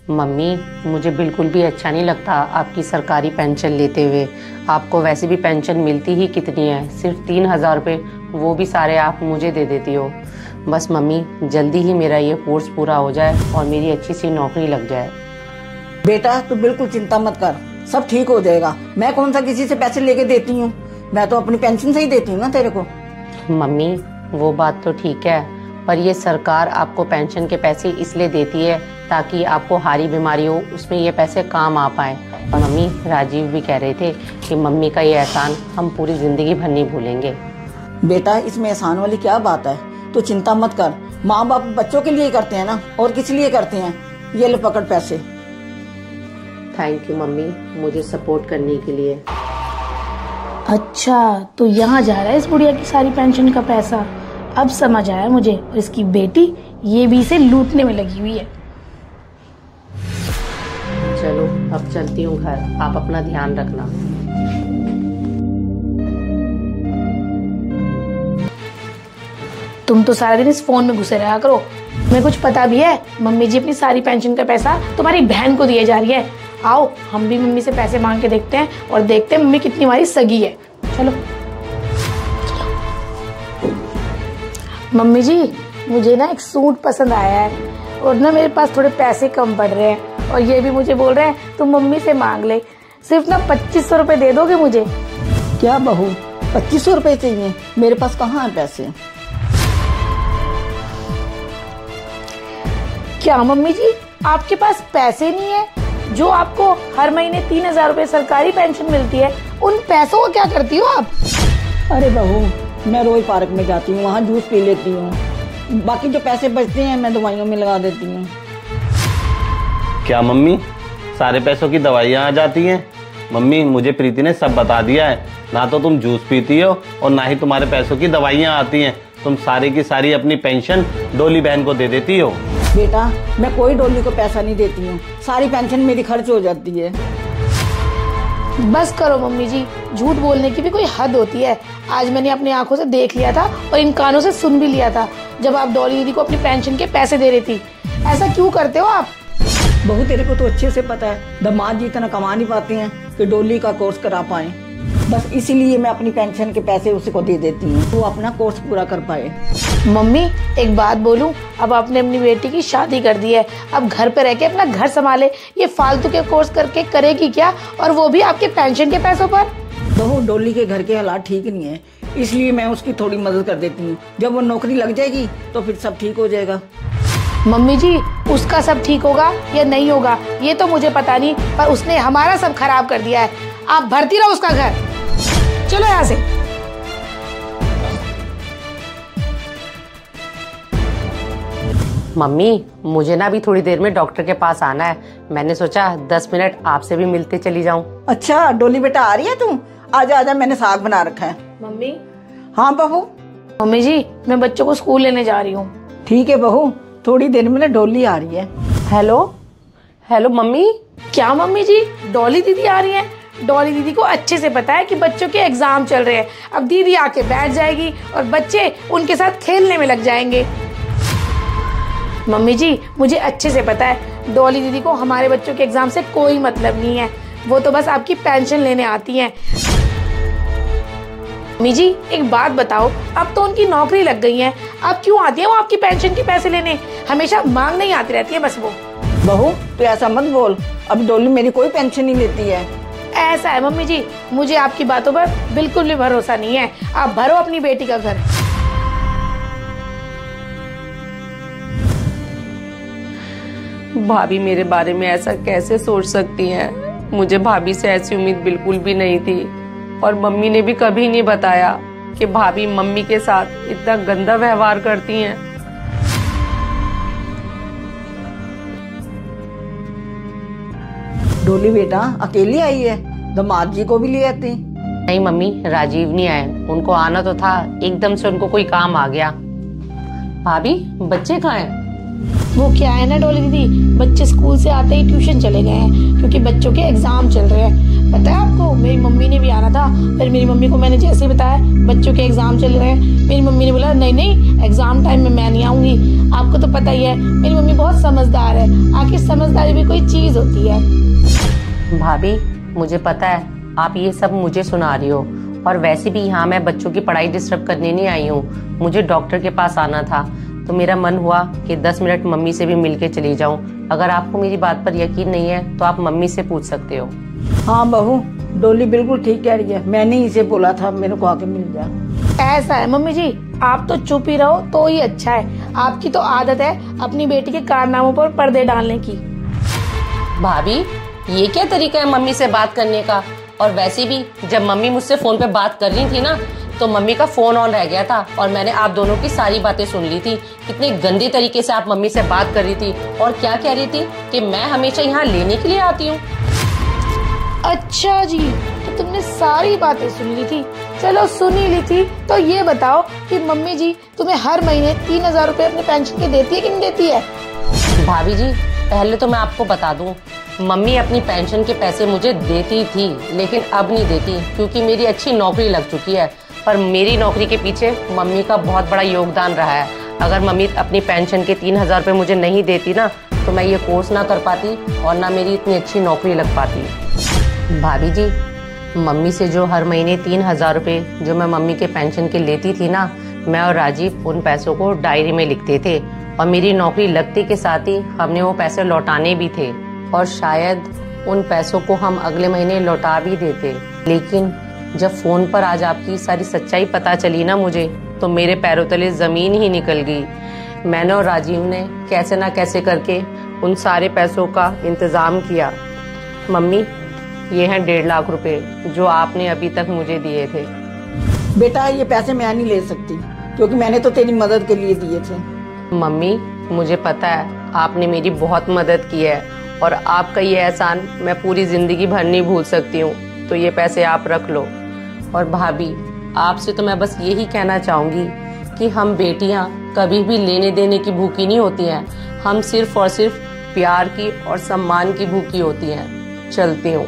Mummy, मुझे बिल्कुल भी अच्छा नहीं लगता आपकी सरकारी पेंशन लेते हुए। आपको वैसे भी पेंशन मिलती ही कितनी है, सिर्फ 3,000 रुपये, वो भी सारे आप मुझे दे देती हो। बस मम्मी, जल्दी ही मेरा ये कोर्स पूरा हो जाए और मेरी अच्छी सी नौकरी लग जाए। बेटा तू बिल्कुल चिंता मत कर, सब ठीक हो जाएगा। मैं कौन सा किसी से पैसे लेके देती हूँ, मैं तो अपनी पेंशन से ही देती हूँ ना तेरे को। मम्मी, वो बात तो ठीक है, पर ये सरकार आपको पेंशन के पैसे इसलिए देती है ताकि आपको हारी बीमारी हो, उसमें ये पैसे काम आ पाए। और मम्मी, राजीव भी कह रहे थे कि मम्मी का ये एहसान हम पूरी जिंदगी भर नहीं भूलेंगे। बेटा इसमें एहसान वाली क्या बात है, तो चिंता मत कर। माँ बाप बच्चों के लिए करते हैं ना, और किस लिए करते हैं। ये ले पकड़ पैसे। थैंक यू मम्मी, मुझे सपोर्ट करने के लिए। अच्छा, तो यहाँ जा रहा है इस बुढ़िया की सारी पेंशन का पैसा। अब समझ आया मुझे, और इसकी बेटी ये भी इसे लूटने में लगी हुई है। चलो अब चलती हूँ घर, आप अपना ध्यान रखना। तुम तो सारा दिन इस फोन में घुसे रहा करो। तुम्हें कुछ पता भी है, मम्मी जी अपनी सारी पेंशन का पैसा तुम्हारी बहन को दिए जा रही है। आओ हम भी मम्मी से पैसे मांग के देखते हैं, और देखते हैं मम्मी कितनी हमारी सगी है। चलो मम्मी जी, मुझे ना एक सूट पसंद आया है, और ना मेरे पास थोड़े पैसे कम पड़ रहे हैं, और ये भी मुझे बोल रहे हैं तुम मम्मी से मांग ले। सिर्फ ना 2500 रुपए दे दोगे मुझे? क्या बहू, 2500 रुपए चाहिए? मेरे पास कहाँ है पैसे। क्या मम्मी जी, आपके पास पैसे नहीं है? जो आपको हर महीने 3,000 रुपए सरकारी पेंशन मिलती है, उन पैसों को क्या करती हो आप? अरे बहू, मैं रोज पार्क में जाती हूँ, वहाँ जूस पी लेती हूँ। बाकी जो पैसे बचते हैं मैं दवाइयों में लगा देती हूँ। क्या मम्मी, सारे पैसों की दवाइयाँ आ जाती हैं? मम्मी, मुझे प्रीति ने सब बता दिया है। ना तो तुम जूस पीती हो और ना ही तुम्हारे पैसों की दवाइयाँ आती हैं। तुम सारी की सारी अपनी पेंशन डोली बहन को दे देती हो। बेटा मैं कोई डोली को पैसा नहीं देती हूँ, सारी पेंशन मेरी खर्च हो जाती है। बस करो मम्मी जी, झूठ बोलने की भी कोई हद होती है। आज मैंने अपनी आंखों से देख लिया था और इन कानों से सुन भी लिया था, जब आप डॉली दीदी को अपनी पेंशन के पैसे दे रही थी। ऐसा क्यों करते हो आप? बहू तेरे को तो अच्छे से पता है, दामाद जी इतना कमा नहीं पाते हैं कि डोली का कोर्स करा पाए। बस इसीलिए मैं अपनी पेंशन के पैसे उसी को दे देती हूँ, वो अपना कोर्स पूरा कर पाए। मम्मी एक बात बोलूं, अब आपने अपनी बेटी की शादी कर दी है, अब घर पे रह के अपना घर संभाले। ये फालतू के कोर्स करके करेगी क्या, और वो भी आपके पेंशन के पैसों पर? बहू डोली के घर के हालात ठीक नहीं है, इसलिए मैं उसकी थोड़ी मदद कर देती हूँ। जब वो नौकरी लग जाएगी तो फिर सब ठीक हो जाएगा। मम्मी जी, उसका सब ठीक होगा या नहीं होगा ये तो मुझे पता नहीं, पर उसने हमारा सब खराब कर दिया है। आप भरती रहो उसका घर। चलो यहाँ से। मम्मी, मुझे ना भी थोड़ी देर में डॉक्टर के पास आना है। मैंने सोचा 10 मिनट आपसे भी मिलते चली जाऊं। अच्छा डोली बेटा आ रही है तू? आजा आजा, मैंने साग बना रखा है। मम्मी। हाँ बहू। मम्मी जी, मैं बच्चों को स्कूल लेने जा रही हूँ। ठीक है बहू, थोड़ी देर में ना डोली आ रही है। Hello hello mummy. क्या मम्मी जी, डॉली दीदी आ रही हैं? डॉली दीदी को अच्छे से पता है कि बच्चों के एग्जाम चल रहे हैं। अब दीदी आके बैठ जाएगी और बच्चे उनके साथ खेलने में लग जाएंगे। मम्मी जी, मुझे अच्छे से पता है डॉली दीदी को हमारे बच्चों के एग्जाम से कोई मतलब नहीं है, वो तो बस आपकी पेंशन लेने आती हैं। मम्मी जी एक बात बताओ, अब तो उनकी नौकरी लग गई है, अब क्यों आती है वो आपकी पेंशन के पैसे लेने? हमेशा मांगने ही आती रहती है बस वो। बहू तो ऐसा मत बोल, अब डोली मेरी कोई पेंशन नहीं लेती है। ऐसा है मम्मी जी, मुझे आपकी बातों पर बिल्कुल भी भरोसा नहीं है। आप भरो अपनी बेटी का घर। भाभी मेरे बारे में ऐसा कैसे सोच सकती हैं? मुझे भाभी से ऐसी उम्मीद बिल्कुल भी नहीं थी, और मम्मी ने भी कभी नहीं बताया कि भाभी मम्मी के साथ इतना गंदा व्यवहार करती हैं। डोली बेटा अकेली आई है, दामाद जी को भी ले आती। नहीं मम्मी, राजीव नहीं आए, उनको आना तो था, एकदम से उनको कोई काम आ गया। भाभी बच्चे कहाँ हैं? वो क्या है ना डोली दीदी, बच्चे स्कूल से आते ही ट्यूशन चले गए हैं क्योंकि बच्चों के एग्जाम चल रहे हैं। पता है आपको, मेरी मम्मी ने भी आना था, फिर मेरी मम्मी को मैंने जैसे बताया बच्चों के एग्जाम चल रहे हैं, मेरी मम्मी ने बोला नहीं एग्जाम टाइम में मैं नहीं आऊंगी। आपको तो पता ही है मेरी मम्मी बहुत समझदार है, आखिर समझदारी भी कोई चीज होती है। भाभी मुझे पता है आप ये सब मुझे सुना रही हो, और वैसे भी यहाँ मैं बच्चों की पढ़ाई डिस्टर्ब करने नहीं आई हूँ, मुझे डॉक्टर के पास आना था, तो मेरा मन हुआ कि 10 मिनट मम्मी से भी मिलके चली जाऊँ। अगर आपको मेरी बात पर यकीन नहीं है तो आप मम्मी से पूछ सकते हो। हाँ बहू, डोली बिल्कुल ठीक कह रही है, मैंने इसे बोला था मेरे को आके मिल जा। ऐसा है मम्मी जी, आप तो चुप ही रहो तो ही अच्छा है। आपकी तो आदत है अपनी बेटी के कारनामों पर पर्दे डालने की। भाभी ये क्या तरीका है मम्मी से बात करने का? और वैसे भी जब मम्मी मुझसे फोन पे बात कर रही थी ना, तो मम्मी का फोन ऑन रह गया था और मैंने आप दोनों की सारी बातें सुन ली थी। कितने गंदे तरीके से आप मम्मी से बात कर रही थी, और क्या कह रही थी कि मैं हमेशा यहाँ लेने के लिए आती हूँ। अच्छा जी, तो तुमने सारी बातें सुन ली थी। चलो सुन ही ली थी तो ये बताओ कि मम्मी जी तुम्हें हर महीने 3000 रुपए अपने पेंशन के देती है कि नहीं देती है? भाभी जी पहले तो मैं आपको बता दूं, मम्मी अपनी पेंशन के पैसे मुझे देती थी, लेकिन अब नहीं देती क्योंकि मेरी अच्छी नौकरी लग चुकी है। पर मेरी नौकरी के पीछे मम्मी का बहुत बड़ा योगदान रहा है। अगर मम्मी अपनी पेंशन के 3000 रुपये मुझे नहीं देती ना, तो मैं ये कोर्स ना कर पाती और ना मेरी इतनी अच्छी नौकरी लग पाती। भाभी जी मम्मी से जो हर महीने 3000 रुपये जो मैं मम्मी के पेंशन के लेती थी ना, मैं और राजीव उन पैसों को डायरी में लिखते थे, और मेरी नौकरी लगते के साथ ही हमने वो पैसे लौटाने भी थे, और शायद उन पैसों को हम अगले महीने लौटा भी देते। लेकिन जब फोन पर आज आपकी सारी सच्चाई पता चली ना मुझे, तो मेरे पैरों तले जमीन ही निकल गई। मैंने और राजीव ने कैसे ना कैसे करके उन सारे पैसों का इंतजाम किया। मम्मी ये हैं 1.5 लाख रुपए जो आपने अभी तक मुझे दिए थे। बेटा ये पैसे मैं नहीं ले सकती क्योंकि मैंने तो तेरी मदद के लिए दिए थे। मम्मी मुझे पता है आपने मेरी बहुत मदद की है, और आपका ये एहसान मैं पूरी जिंदगी भर नहीं भूल सकती हूँ, तो ये पैसे आप रख लो। और भाभी आपसे तो मैं बस यही कहना चाहूंगी कि हम बेटियां कभी भी लेने देने की भूखी नहीं होती हैं, हम सिर्फ और सिर्फ प्यार की और सम्मान की भूखी होती हैं। चलती हूँ।